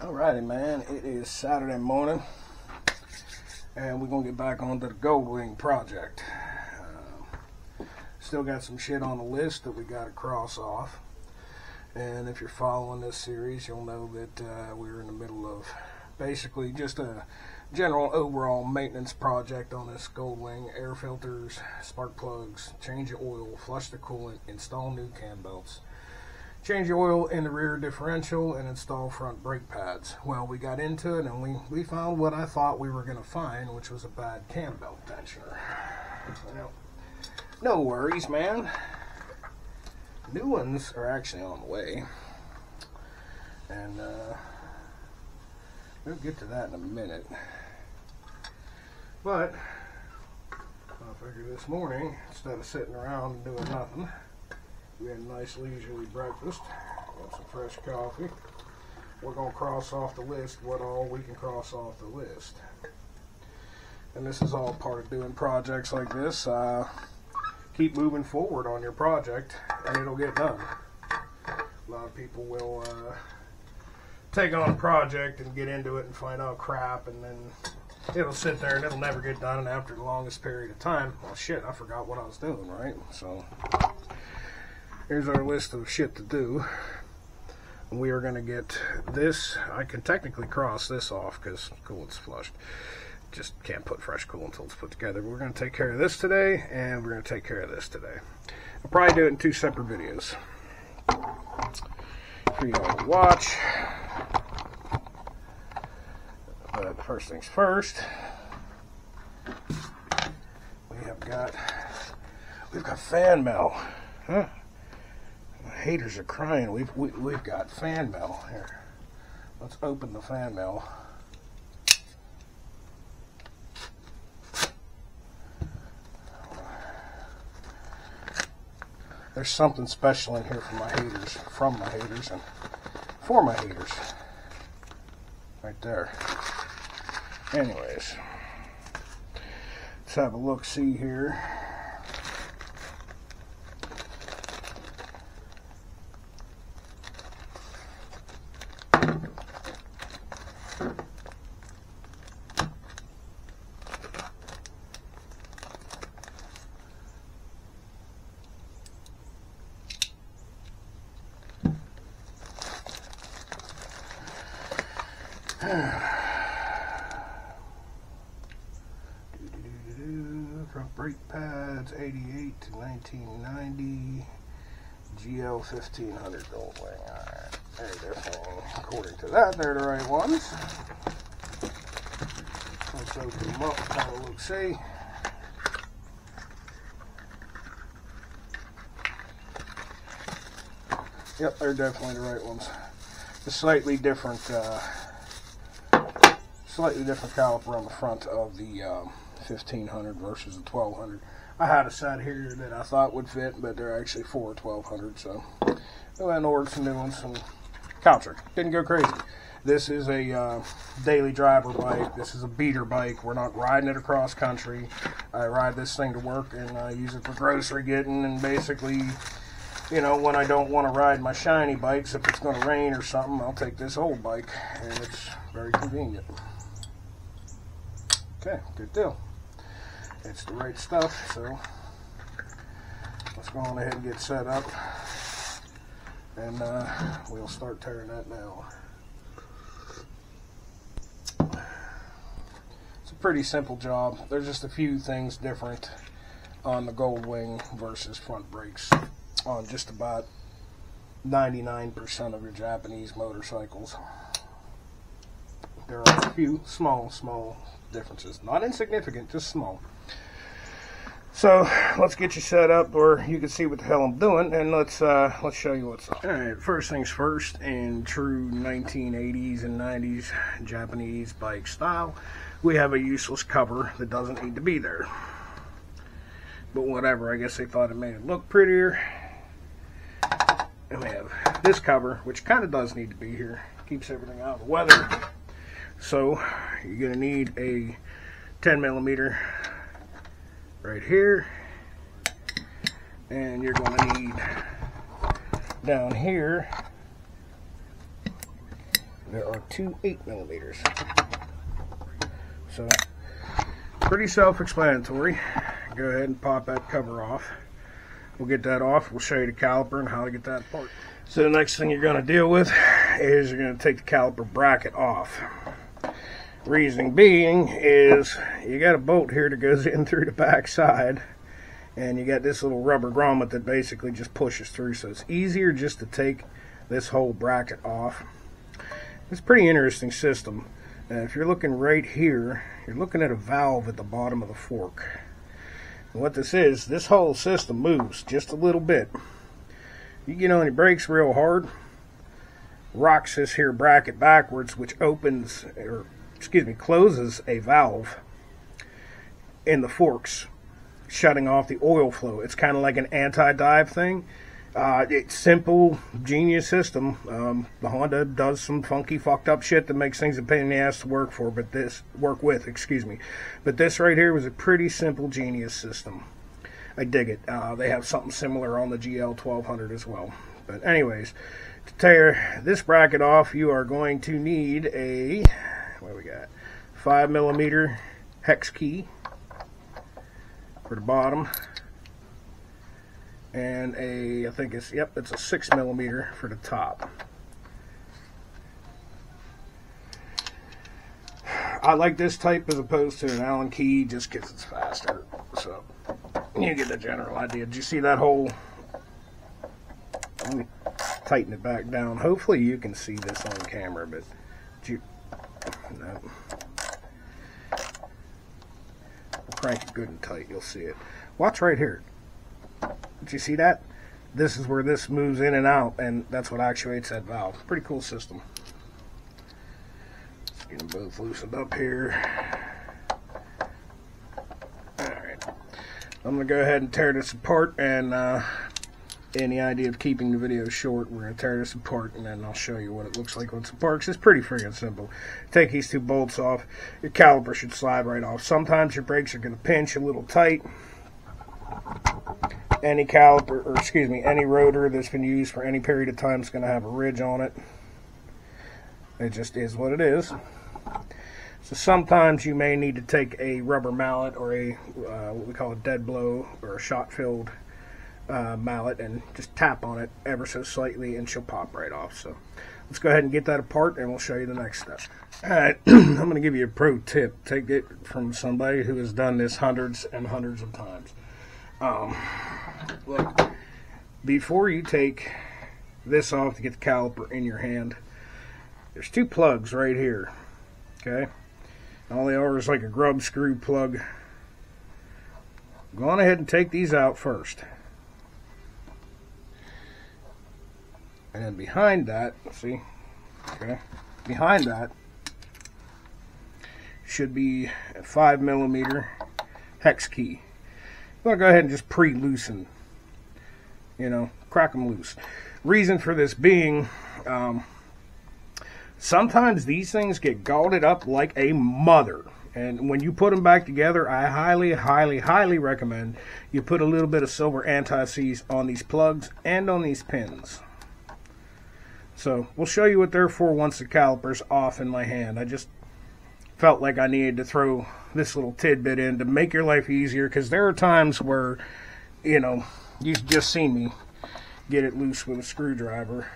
Alrighty, man, it is Saturday morning and we're gonna get back onto the Goldwing project. Still got some shit on the list that we gotta cross off, and if you're following this series you'll know that we're in the middle of basically just a general overall maintenance project on this Goldwing. Air filters, spark plugs, change the oil, flush the coolant, install new cam belts, change the oil in the rear differential, and install front brake pads. Well, we got into it and we found what I thought we were going to find, which was a bad cam belt tensioner. Well, no worries, man. New ones are actually on the way, and we'll get to that in a minute. But I figured this morning, instead of sitting around and doing nothing, we had a nice leisurely breakfast, got some fresh coffee. We're going to cross off the list what all we can cross off the list. And this is all part of doing projects like this. Keep moving forward on your project and it'll get done. A lot of people will take on a project and get into it and find out crap, and then it'll sit there and it'll never get done, and after the longest period of time, well shit, I forgot what I was doing, right? So here's our list of shit to do. We are going to get this. I can technically cross this off because coolant's flushed. Just can't put fresh coolant until it's put together. But we're going to take care of this today, and we're going to take care of this today. I'll probably do it in 2 separate videos for you all to watch. But first things first, we've got fan mail. Huh? Haters are crying. We've got fan mail here. Let's open the fan mail. There's something special in here for my haters, and for my haters. Right there. Anyways, let's have a look-see here. Front brake pads, 88 to 1990, GL 1500 Goldwing. Alright, they're definitely, according to that, they're the right ones. Let's open them up, have a look, see. Yep, they're definitely the right ones. A slightly different caliper on the front of the 1500 versus the 1200. I had a set here that I thought would fit, but they're actually for 1200, so I went and ordered some new ones. And cow trick, didn't go crazy. This is a daily driver bike. This is a beater bike. We're not riding it across country. I ride this thing to work, and I use it for grocery getting, and basically, you know, when I don't want to ride my shiny bikes, if it's going to rain or something, I'll take this old bike, and it's very convenient. Okay, good deal. It's the right stuff, so let's go on ahead and get set up, and we'll start tearing that now. It's a pretty simple job. There's just a few things different on the Goldwing versus front brakes on just about 99% of your Japanese motorcycles. There are a few small differences. Not insignificant, just small. So let's get you set up where you can see what the hell I'm doing, and let's show you what's up. Alright, first things first, in true 1980s and 90s Japanese bike style, we have a useless cover that doesn't need to be there. But whatever, I guess they thought it made it look prettier. And we have this cover, which kind of does need to be here. Keeps everything out of the weather. So you're going to need a 10mm right here, and you're going to need down here there are two 8mm. So, pretty self-explanatory. Go ahead and pop that cover off. We'll get that off. We'll show you the caliper and how to get that apart. So the next thing you're going to deal with is you're going to take the caliper bracket off. Reasoning being is you got a bolt here that goes in through the back side, and you got this little rubber grommet that basically just pushes through, so it's easier just to take this whole bracket off. It's a pretty interesting system. If you're looking right here, you're looking at a valve at the bottom of the fork. And what this is, this whole system moves just a little bit. You get on your brakes real hard, rocks this here bracket backwards, which opens, or excuse me, closes a valve in the forks, shutting off the oil flow. It's kind of like an anti-dive thing. It's simple, genius system. The Honda does some funky, fucked up shit that makes things a pain in the ass to work with, excuse me. But this right here was a pretty simple, genius system. I dig it. They have something similar on the GL 1200 as well. But anyways, to tear this bracket off, you are going to need a, what do we got? 5mm hex key for the bottom, and I think it's, yep, it's a 6mm for the top. I like this type as opposed to an Allen key just because it's faster. So you get the general idea. Did you see that hole? Let me tighten it back down. Hopefully you can see this on camera, but no. Crank it good and tight, you'll see it. Watch right here. Did you see that? This is where this moves in and out, and that's what actuates that valve. Pretty cool system. Let's get them both loosened up here. Alright. I'm going to go ahead and tear this apart, and any idea of keeping the video short, we're going to tear this apart, and then I'll show you what it looks like once it apart. It's pretty freaking simple. Take these two bolts off. Your caliper should slide right off. Sometimes your brakes are going to pinch a little tight. Any caliper, or excuse me, any rotor that's been used for any period of time is going to have a ridge on it. It just is what it is. So sometimes you may need to take a rubber mallet or a what we call a dead blow or a shot-filled mallet and just tap on it ever so slightly, and she'll pop right off. So let's go ahead and get that apart, and we'll show you the next step. Alright, I'm going to give you a pro tip. Take it from somebody who has done this hundreds and hundreds of times. Look, before you take this off to get the caliper in your hand, there's two plugs right here. Okay, all they are is like a grub screw plug. Go on ahead and take these out first. And then behind that, see, okay, behind that should be a 5mm hex key. I'm going to go ahead and just pre-loosen, you know, crack them loose. Reason for this being, sometimes these things get gaulded up like a mother. And when you put them back together, I highly, highly, highly recommend you put a little bit of silver anti-seize on these plugs and on these pins. So we'll show you what they're for once the caliper's off in my hand. I just felt like I needed to throw this little tidbit in to make your life easier, because there are times where, you know, you've just seen me get it loose with a screwdriver.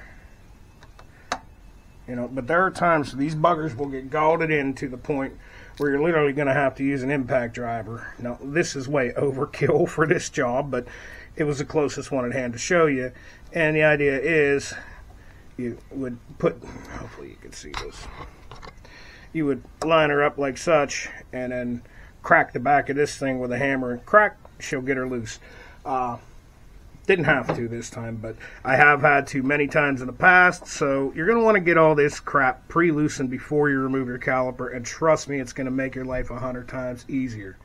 You know, but there are times these buggers will get gaulded in to the point where you're literally going to have to use an impact driver. Now, this is way overkill for this job, but it was the closest one at hand to show you. And the idea is you would put, hopefully you can see this, you would line her up like such and then crack the back of this thing with a hammer, and crack, she'll get her loose. Didn't have to this time, but I have had to many times in the past. So you're going to want to get all this crap pre-loosened before you remove your caliper, and trust me, it's going to make your life 100 times easier.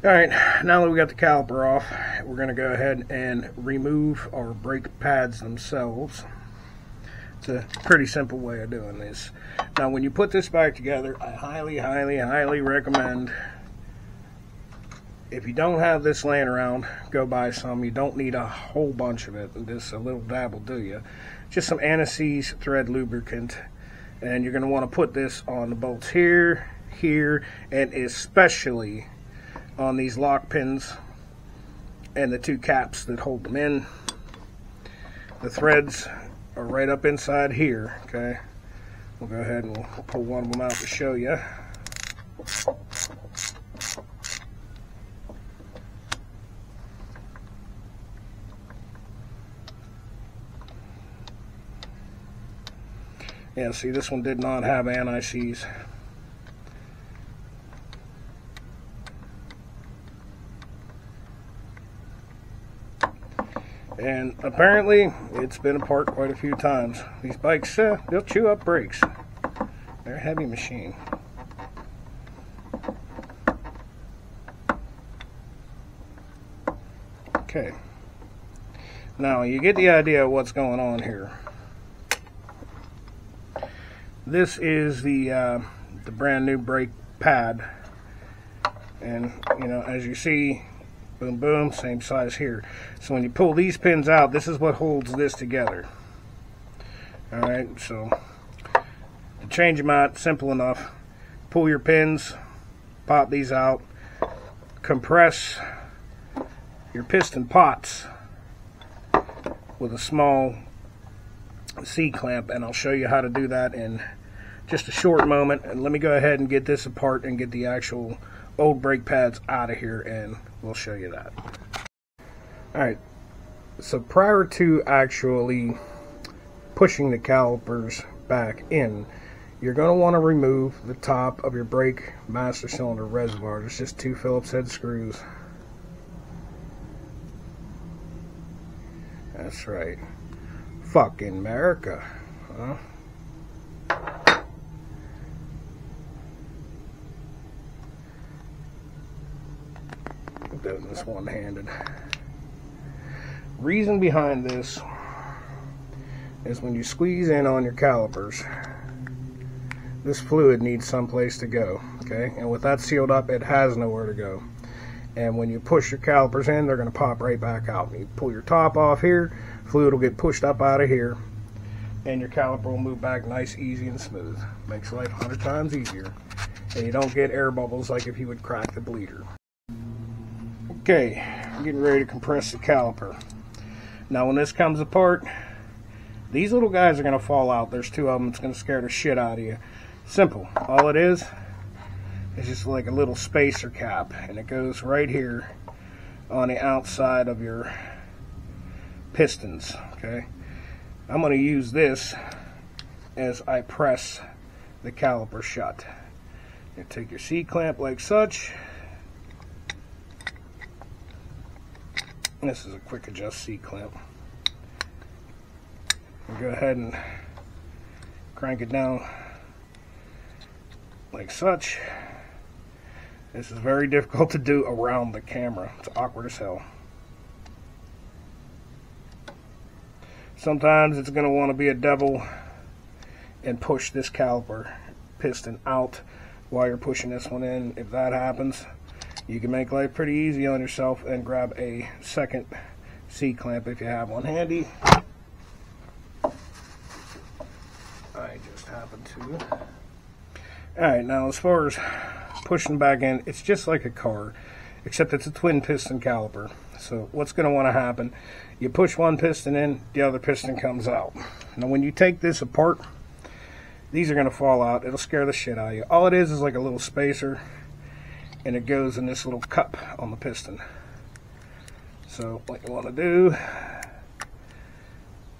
Alright, now that we got the caliper off, we're going to go ahead and remove our brake pads themselves. It's a pretty simple way of doing this. Now when you put this back together, I highly, highly, highly recommend, if you don't have this laying around, go buy some. You don't need a whole bunch of it. Just a little dab will do you. Just some anti-seize thread lubricant. And you're going to want to put this on the bolts here, here, and especially on these lock pins and the two caps that hold them in. The threads are right up inside here, okay? We'll go ahead and we'll pull one of them out to show you. Yeah, see, this one did not have anti-seize. And apparently, it's been apart quite a few times. These bikes, they'll chew up brakes. They're a heavy machine. Okay. Now, you get the idea of what's going on here. This is the brand new brake pad, and you know, as you see, boom boom, same size here. So when you pull these pins out, this is what holds this together. Alright, so to change them out, simple enough. Pull your pins, pop these out, compress your piston pots with a small C-clamp, and I'll show you how to do that in just a short moment. And let me go ahead and get this apart and get the actual old brake pads out of here, and we'll show you that. Alright, so prior to actually pushing the calipers back in, you're going to want to remove the top of your brake master cylinder reservoir. There's just 2 Phillips head screws. That's right. Fucking America, huh? Doing this one-handed. Reason behind this is when you squeeze in on your calipers, this fluid needs someplace to go, okay? And with that sealed up, it has nowhere to go. And when you push your calipers in, they're going to pop right back out. You pull your top off here, fluid will get pushed up out of here, and your caliper will move back nice, easy, and smooth. Makes life 100 times easier. And you don't get air bubbles like if you would crack the bleeder. Okay, I'm getting ready to compress the caliper. Now when this comes apart, these little guys are going to fall out. There's 2 of them. It's going to scare the shit out of you. Simple. All it is just like a little spacer cap, and it goes right here on the outside of your pistons, okay? I'm going to use this as I press the caliper shut. You take your C-clamp like such. This is a quick adjust C-clamp. Go ahead and crank it down like such. This is very difficult to do around the camera. It's awkward as hell. Sometimes it's going to want to be a devil and push this caliper piston out while you're pushing this one in. If that happens, you can make life pretty easy on yourself and grab a second C-clamp if you have one handy. I just happened to. Alright, now as far as pushing back in, it's just like a car, except it's a twin piston caliper. So what's going to want to happen, you push one piston in, the other piston comes out. Now when you take this apart, these are going to fall out. It'll scare the shit out of you. All it is like a little spacer, and it goes in this little cup on the piston. So what you want to do,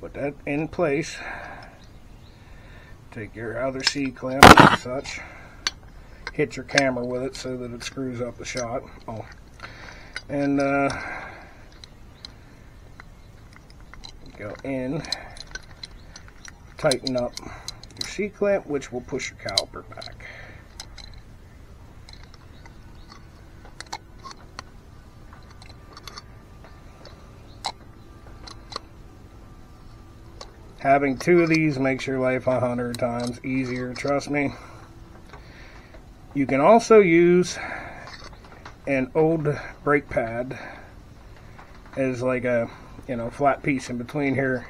put that in place, take your other C-clamp and such, hit your camera with it so that it screws up the shot. Oh, and go in, tighten up your C-clamp, which will push your caliper back. Having 2 of these makes your life 100 times easier, trust me. You can also use an old brake pad as like a, you know, flat piece in between here.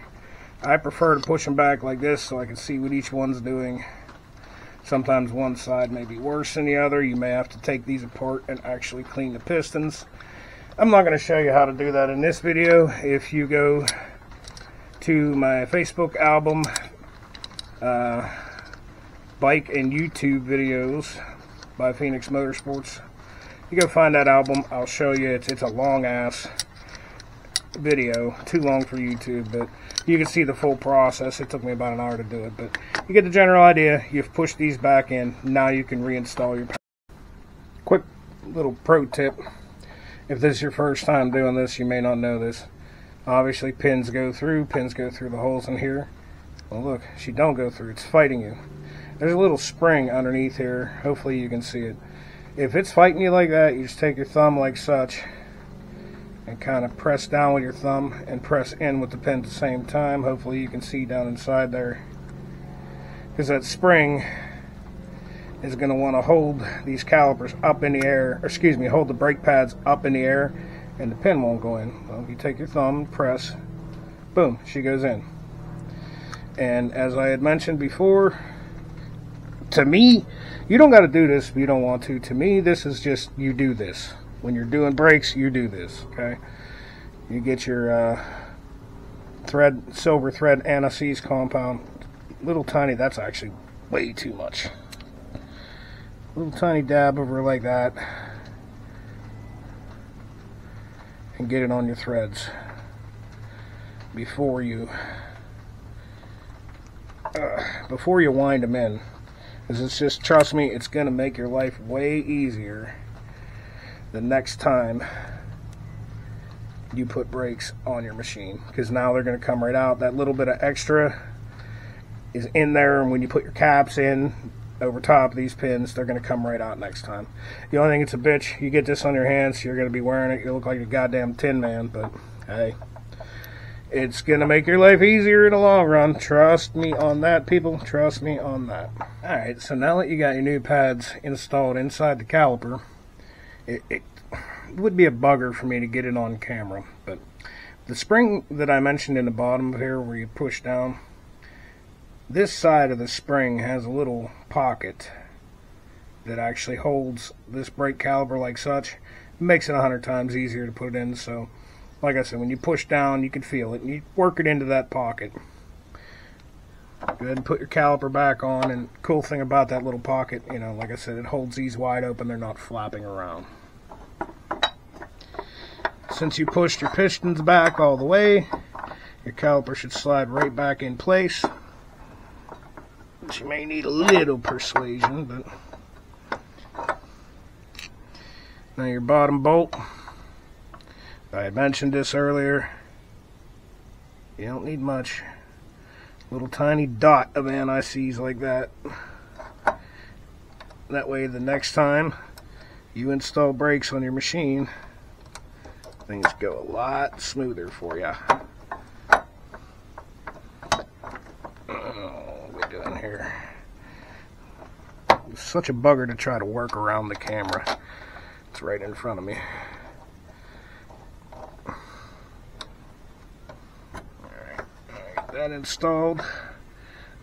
I prefer to push them back like this so I can see what each one's doing Sometimes one side may be worse than the other. You may have to take these apart and actually clean the pistons. I'm not going to show you how to do that in this video. If you go to my Facebook album, Bike and YouTube Videos by Phoenix Motorsports, you go find that album. I'll show you. It's a long ass video, too long for YouTube, but you can see the full process. It took me about an hour to do it, but you get the general idea. You've pushed these back in. Now you can reinstall your. Quick little pro tip: if this is your first time doing this, you may not know this. Obviously, pins go through the holes in here. Well, look, she don't go through. It's fighting you. There's a little spring underneath here. Hopefully you can see it. If it's fighting you like that, you just take your thumb like such and kind of press down with your thumb and press in with the pin at the same time. Hopefully you can see down inside there, because that spring is going to want to hold these calipers up in the air, or excuse me, hold the brake pads up in the air, and the pin won't go in. Well, if you take your thumb, press, boom, she goes in. And as I had mentioned before, to me, you don't got to do this if you don't want to. To me, this is just, you do this. When you're doing brakes, you do this, okay? You get your silver thread anti-seize compound. Little tiny, that's actually way too much. Little tiny dab over like that. And get it on your threads before you wind them in. Because it's just, trust me, it's going to make your life way easier the next time you put brakes on your machine, because now they're going to come right out. That little bit of extra is in there, and when you put your caps in over top of these pins, they're going to come right out next time. The only thing it's a bitch, you get this on your hands, you're going to be wearing it, you look like a goddamn Tin Man, but hey, it's going to make your life easier in the long run. Trust me on that, people. Trust me on that. Alright, so now that you got your new pads installed inside the caliper, it would be a bugger for me to get it on camera, but the spring that I mentioned in the bottom of here where you push down, this side of the spring has a little pocket that actually holds this brake caliper like such. It makes it 100 times easier to put it in. So like I said, when you push down, you can feel it, and you work it into that pocket. Go ahead and put your caliper back on, and cool thing about that little pocket, you know, like I said, it holds these wide open, they're not flapping around. Since you pushed your pistons back all the way, your caliper should slide right back in place. But you may need a little persuasion, but now your bottom bolt, I had mentioned this earlier, you don't need much. Little tiny dot of anti-seize like that. That way the next time you install brakes on your machine, things go a lot smoother for you. Oh, what are we doing here? It's such a bugger to try to work around the camera. It's right in front of me. That installed.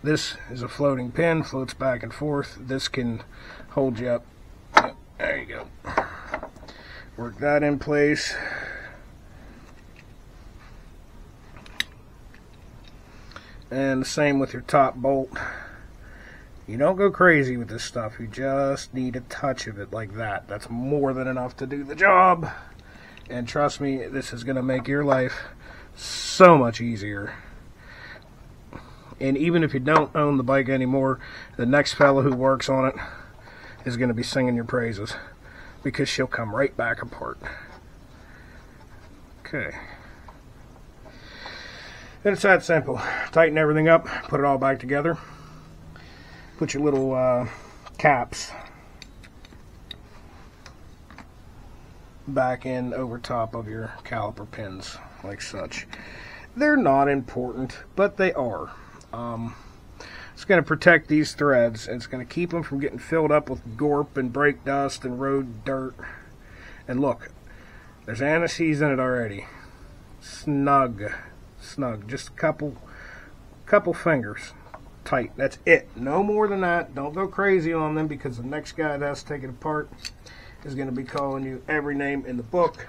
This is a floating pin, floats back and forth. This can hold you up. There you go. Work that in place. And the same with your top bolt. You don't go crazy with this stuff. You just need a touch of it like that. That's more than enough to do the job. And trust me, this is going to make your life so much easier. And even if you don't own the bike anymore, the next fellow who works on it is going to be singing your praises, because she'll come right back apart. Okay. And it's that simple. Tighten everything up, put it all back together. Put your little caps back in over top of your caliper pins, like such. They're not important, but they are. It's going to protect these threads, and it's going to keep them from getting filled up with gorp and brake dust and road dirt. And look, there's anti-seize in it already. Snug, just a couple fingers. tight. That's it. No more than that. Don't go crazy on them, because the next guy that has to take it apart is going to be calling you every name in the book,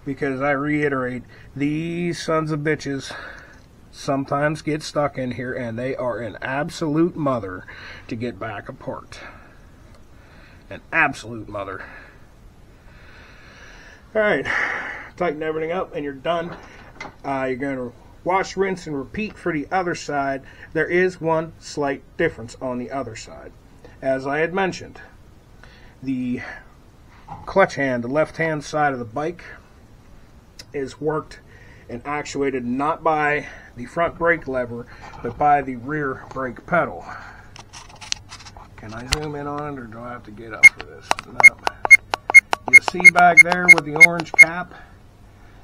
because I reiterate, these sons of bitches sometimes get stuck in here, and they are an absolute mother to get back apart. An absolute mother. Alright, tighten everything up and you're done. You're going to wash, rinse, and repeat for the other side. There is one slight difference on the other side. As I had mentioned, the clutch hand, the left-hand side of the bike, is worked and actuated not by the front brake lever, but by the rear brake pedal. Can I zoom in on it, or do I have to get up for this? No. You see back there with the orange cap?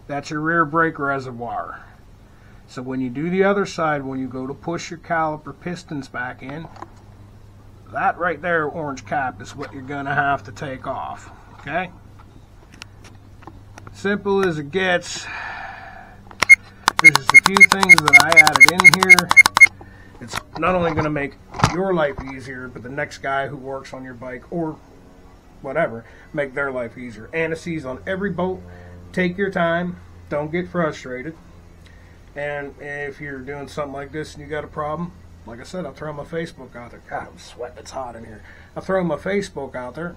That's your rear brake reservoir. So when you do the other side, when you go to push your caliper pistons back in, that right there, orange cap, is what you're going to have to take off. Okay? Simple as it gets. There's just a few things that I added in here. It's not only going to make your life easier, but the next guy who works on your bike or whatever, make their life easier. Anti-seize on every bolt. Take your time. Don't get frustrated. And if you're doing something like this and you got a problem, like I said, I'll throw my Facebook out there. God, I'm sweating. It's hot in here. I'll throw my Facebook out there.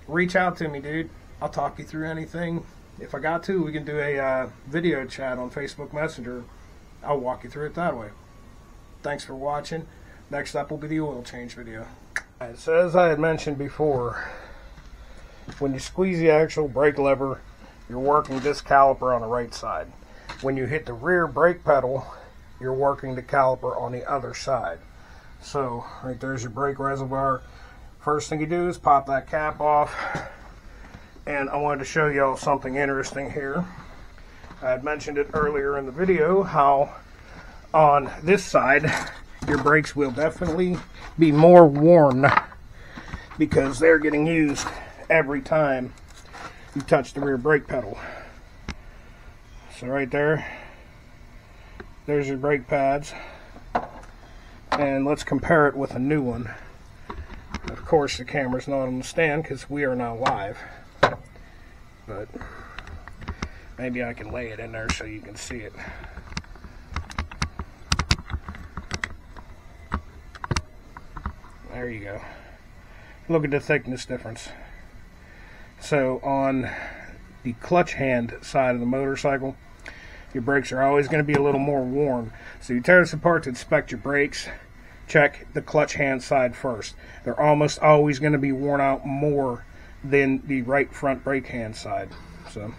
Reach out to me, dude. I'll talk you through anything. If I got to, we can do a video chat on Facebook Messenger. I'll walk you through it that way. Thanks for watching. Next up will be the oil change video. Alright, so as I had mentioned before, when you squeeze the actual brake lever, you're working this caliper on the right side. When you hit the rear brake pedal, you're working the caliper on the other side. So, right there's your brake reservoir. First thing you do is pop that cap off. And I wanted to show y'all something interesting here. I had mentioned it earlier in the video, how on this side, your brakes will definitely be more worn because they're getting used every time you touch the rear brake pedal. So right there, there's your brake pads. And let's compare it with a new one. Of course, the camera's not on the stand because we are now live. But maybe I can lay it in there so you can see it. There you go. Look at the thickness difference. So on the clutch hand side of the motorcycle, your brakes are always going to be a little more worn. So you tear this apart to inspect your brakes, check the clutch hand side first. They're almost always going to be worn out more than the right front brake hand side. So,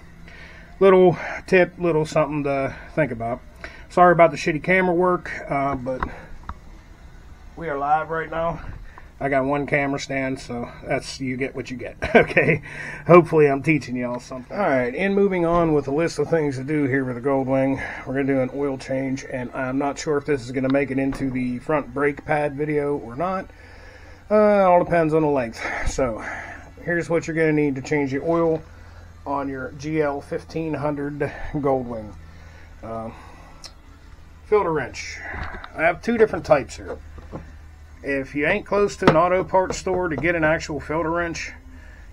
little tip, little something to think about. Sorry about the shitty camera work, but we are live right now. I got one camera stand, so that's, you get what you get. Okay, hopefully I'm teaching y'all something. Alright, and moving on with a list of things to do here with the Goldwing, we're going to do an oil change, and I'm not sure if this is going to make it into the front brake pad video or not. It all depends on the length. So, here's what you're going to need to change the oil on your GL 1500 Goldwing. Filter wrench. I have two different types here. If you ain't close to an auto parts store to get an actual filter wrench,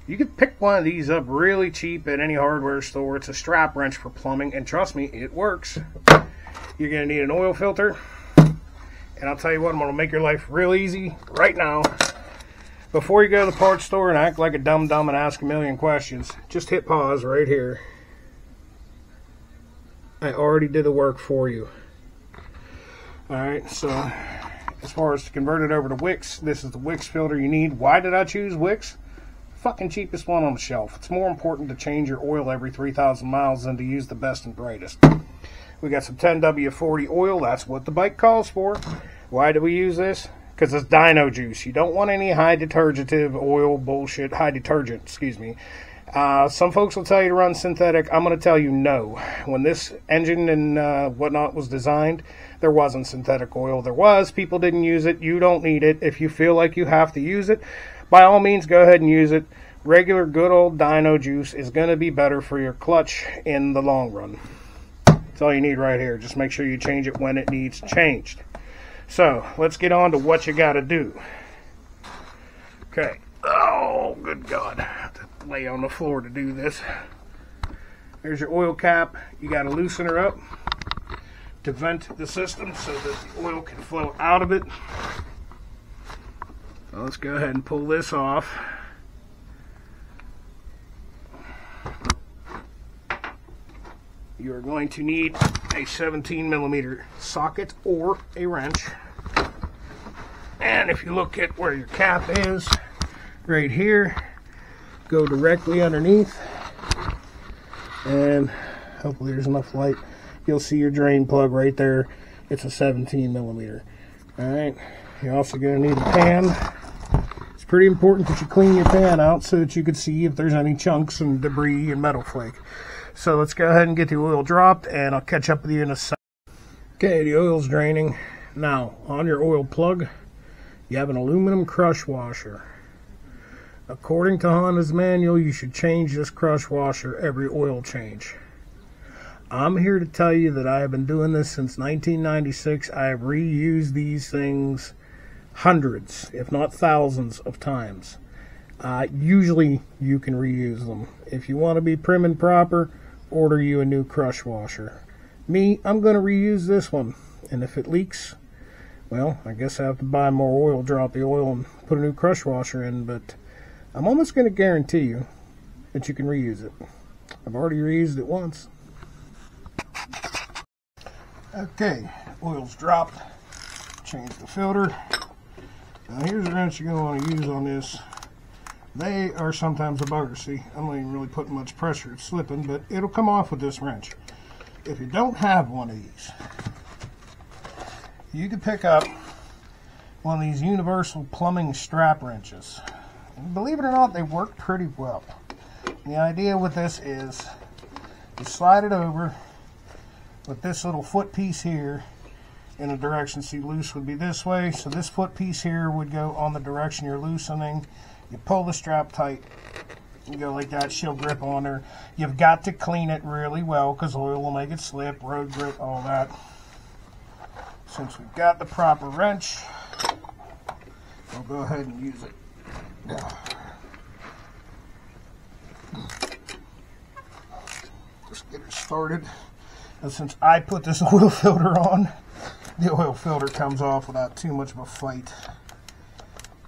you can pick one of these up really cheap at any hardware store. It's a strap wrench for plumbing, and trust me, it works. You're going to need an oil filter, and I'll tell you what, I'm going to make your life real easy right now. Before you go to the parts store and act like a dum-dum and ask a million questions, just hit pause right here. I already did the work for you. Alright, so as far as to convert it over to wicks, this is the wicks filter you need. Why did I choose wicks? Fucking cheapest one on the shelf. It's more important to change your oil every 3,000 miles than to use the best and brightest. We got some 10W40 oil. That's what the bike calls for. Why do we use this? Because it's dyno juice. You don't want any high detergentive oil bullshit. High detergent, excuse me. Some folks will tell you to run synthetic. I'm going to tell you no. When this engine and whatnot was designed, there wasn't synthetic oil. There was. People didn't use it. You don't need it. If you feel like you have to use it, by all means, go ahead and use it. Regular good old dyno juice is going to be better for your clutch in the long run. That's all you need right here. Just make sure you change it when it needs changed. So let's get on to what you got to do. Okay. Oh, good God. I have to lay on the floor to do this. There's your oil cap. You got to loosen her up to vent the system so that the oil can flow out of it. So let's go ahead and pull this off. You are going to need a 17mm socket or a wrench. And if you look at where your cap is, right here, go directly underneath. And hopefully there's enough light. You'll see your drain plug right there. It's a 17mm. Alright, you're also going to need a pan. It's pretty important that you clean your pan out so that you can see if there's any chunks and debris and metal flake. So let's go ahead and get the oil dropped, and I'll catch up with you in a second. Okay, the oil's draining. Now, on your oil plug, you have an aluminum crush washer. According to Honda's manual, you should change this crush washer every oil change. I'm here to tell you that I have been doing this since 1996. I have reused these things hundreds, if not thousands of times. Usually you can reuse them. If you want to be prim and proper, order you a new crush washer. Me, I'm going to reuse this one, and if it leaks, well, I guess I have to buy more oil, drop the oil, and put a new crush washer in, but I'm almost going to guarantee you that you can reuse it. I've already reused it once. Okay, oil's dropped. Change the filter. Now here's the wrench you're going to want to use on this. They are sometimes a bugger. See, I'm not even really putting much pressure. It's slipping, but it'll come off with this wrench. If you don't have one of these, you can pick up one of these universal plumbing strap wrenches. And believe it or not, they work pretty well. The idea with this is you slide it over with this little foot piece here in a direction. See, loose would be this way, so this foot piece here would go on the direction you're loosening. You pull the strap tight, you go like that, she'll grip on her. You've got to clean it really well because oil will make it slip, road grip, all that. Since we've got the proper wrench, we'll go ahead and use it. Just get it started. And since I put this oil filter on, the oil filter comes off without too much of a fight.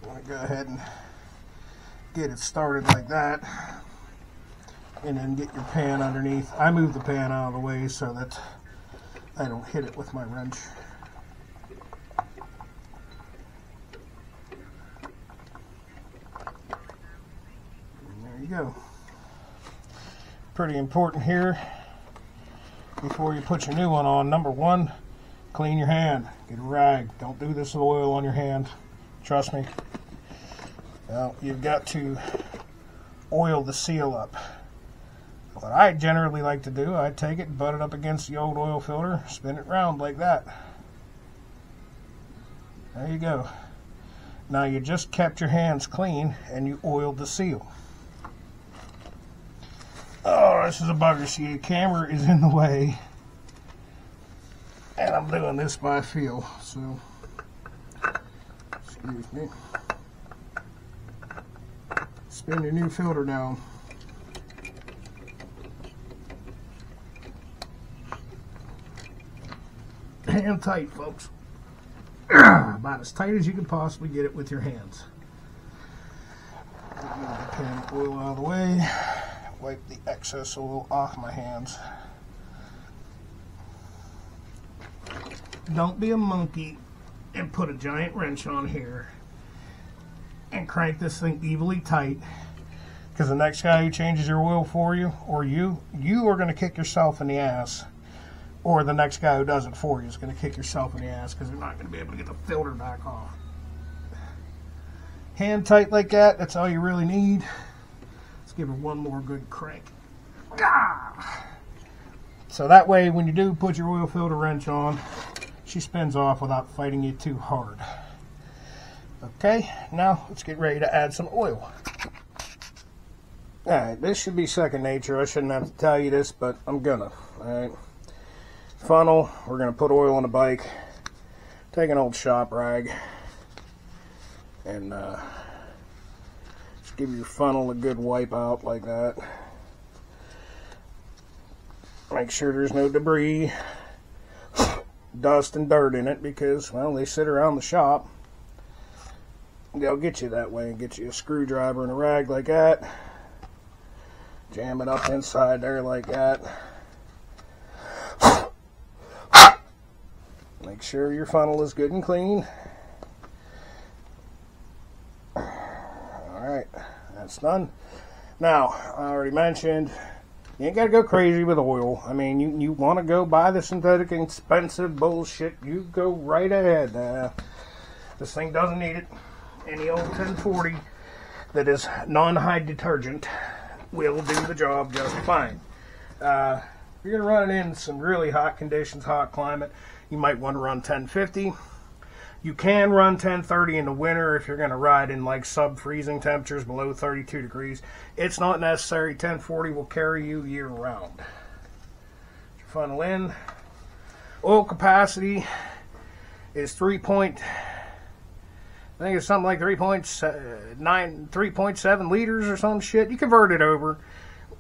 I'm going to go ahead and get it started like that, and then get your pan underneath. I move the pan out of the way so that I don't hit it with my wrench. And there you go. Pretty important here, before you put your new one on, number one, clean your hand. Get a rag. Don't do this with oil on your hand. Trust me. Now, you've got to oil the seal up. What I generally like to do, I take it, butt it up against the old oil filter, spin it round like that. There you go. Now you just kept your hands clean and you oiled the seal. Oh, this is a bugger. See, the camera is in the way, and I'm doing this by feel, so excuse me. Spin your new filter down. Hand tight, folks. About as tight as you can possibly get it with your hands. Get the pan of oil out of the way. Wipe the excess oil off my hands. Don't be a monkey and put a giant wrench on here and crank this thing evilly tight, because the next guy who changes your oil for you, or you are going to kick yourself in the ass, or the next guy who does it for you is going to kick yourself in the ass because they're not going to be able to get the filter back off. Hand tight like that, that's all you really need. Let's give her one more good crank. So that way when you do put your oil filter wrench on, she spins off without fighting you too hard. Okay, now let's get ready to add some oil. Alright, this should be second nature. I shouldn't have to tell you this, but I'm gonna. Alright. Funnel, we're gonna put oil on the bike take an old shop rag and just give your funnel a good wipe out like that. Make sure there's no debris, dust and dirt in it, because, well, they sit around the shop. They'll get you that way and get you a screwdriver and a rag like that. Jam it up inside there like that. Make sure your funnel is good and clean. Alright, that's done. Now, I already mentioned, you ain't got to go crazy with oil. I mean, you want to go buy the synthetic expensive bullshit, you go right ahead. This thing doesn't need it. Any old 1040 that is non-hide detergent will do the job just fine. If you're going to run it in some really hot conditions, hot climate, you might want to run 1050. You can run 1030 in the winter if you're going to ride in like sub-freezing temperatures below 32 degrees. It's not necessary. 1040 will carry you year round. Put your funnel in. Oil capacity is 3.7 liters or some shit. You convert it over.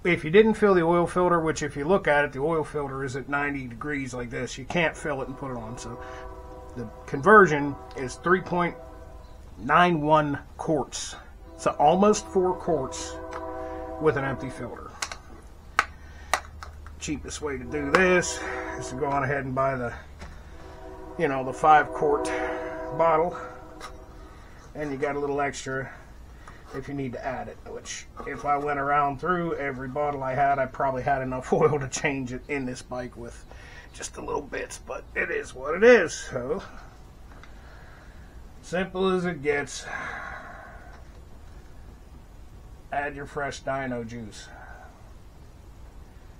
If you didn't fill the oil filter, which if you look at it, the oil filter is at 90 degrees like this. You can't fill it and put it on. So the conversion is 3.91 quarts. So almost 4 quarts with an empty filter. Cheapest way to do this is to go on ahead and buy the 5-quart bottle. And you got a little extra if you need to add it, which if I went around through every bottle I had, I probably had enough oil to change it in this bike with just a little bits, but it is what it is. So simple as it gets. Add your fresh dyno juice.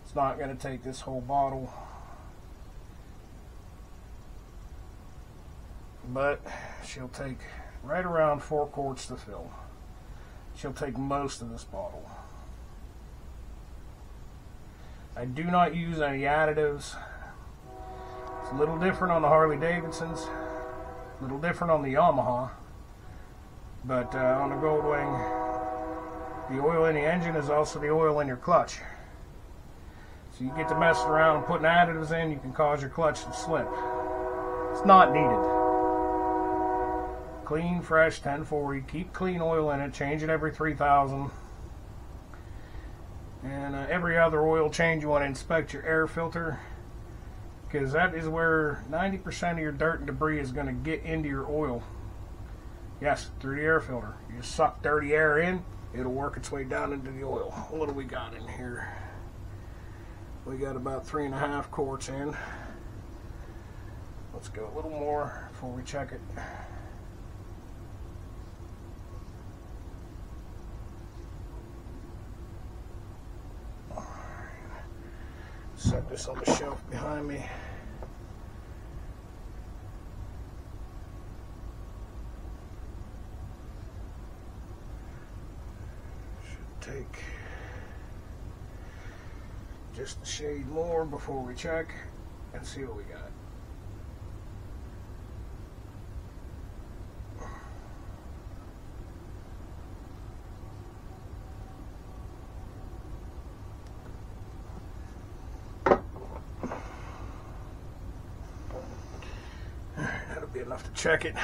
It's not going to take this whole bottle, but she'll take right around 4 quarts to fill. She'll take most of this bottle. I do not use any additives. It's a little different on the Harley Davidsons, a little different on the Yamaha, but on the Goldwing, the oil in the engine is also the oil in your clutch. So you get to messing around and putting additives in, you can cause your clutch to slip. It's not needed. Clean, fresh 1040. Keep clean oil in it. Change it every 3,000. And every other oil change, you want to inspect your air filter, because that is where 90% of your dirt and debris is going to get into your oil. Yes, through the air filter. You just suck dirty air in, it'll work its way down into the oil. What do we got in here? We got about 3.5 quarts in. Let's go a little more before we check it. Set this on the shelf behind me. Should take just a shade more before we check and see what we got. Be enough to check it.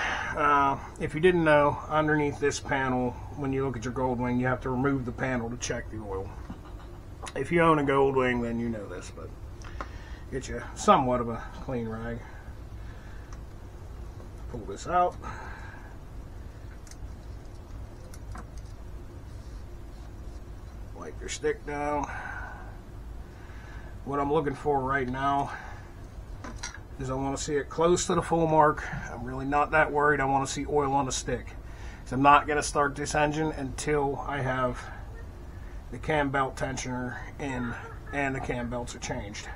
If you didn't know, underneath this panel, when you look at your Goldwing, you have to remove the panel to check the oil. If you own a Goldwing, then you know this, but get you somewhat of a clean rag. Pull this out. Wipe your stick down. What I'm looking for right now is I want to see it close to the full mark. I'm really not that worried. I want to see oil on the stick. So I'm not going to start this engine until I have the cam belt tensioner in and the cam belts are changed.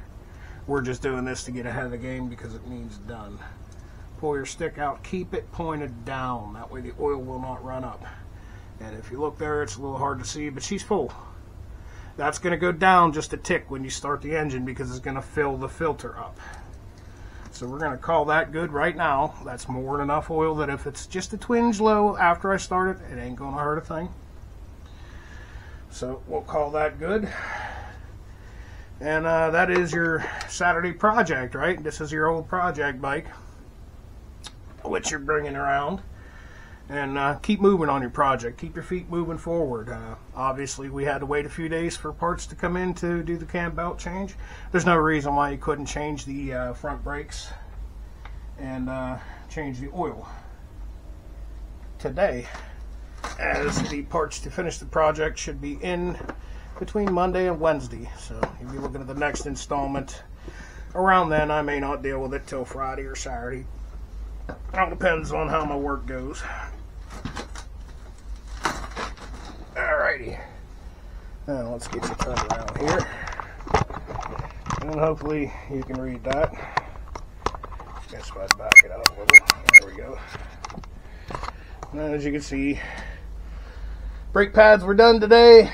We're just doing this to get ahead of the game because it means done. Pull your stick out, keep it pointed down. That way the oil will not run up. And if you look there, it's a little hard to see, but she's full. That's going to go down just a tick when you start the engine because it's going to fill the filter up. So we're going to call that good right now. That's more than enough oil that if it's just a twinge low after I start it, it ain't going to hurt a thing. So we'll call that good. And that is your Saturday project, right? This is your old project bike, which you're bringing around. And keep moving on your project. Keep your feet moving forward. Obviously, we had to wait a few days for parts to come in to do the cam belt change. There's no reason why you couldn't change the front brakes and change the oil today, as the parts to finish the project should be in between Monday and Wednesday. So you'll be looking at the next installment around then. I may not deal with it till Friday or Saturday. It all depends on how my work goes. Alrighty. Now let's get you turned around here. And hopefully you can read that. Guess if I back it up a little. There we go. Now, as you can see, brake pads were done today.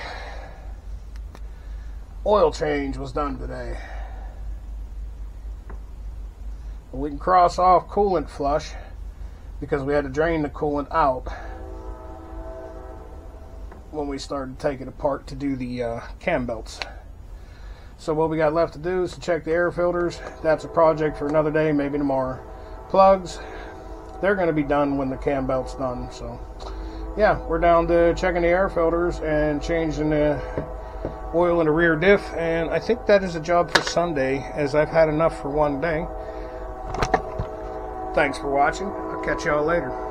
Oil change was done today. We can cross off coolant flush because we had to drain the coolant out when we started taking it apart to do the cam belts. So what we got left to do is to check the air filters. That's a project for another day, maybe tomorrow. Plugs, they're going to be done when the cam belt's done. So yeah, we're down to checking the air filters and changing the oil in the rear diff, and I think that is a job for Sunday, as I've had enough for one day. Thanks for watching. I'll catch y'all later.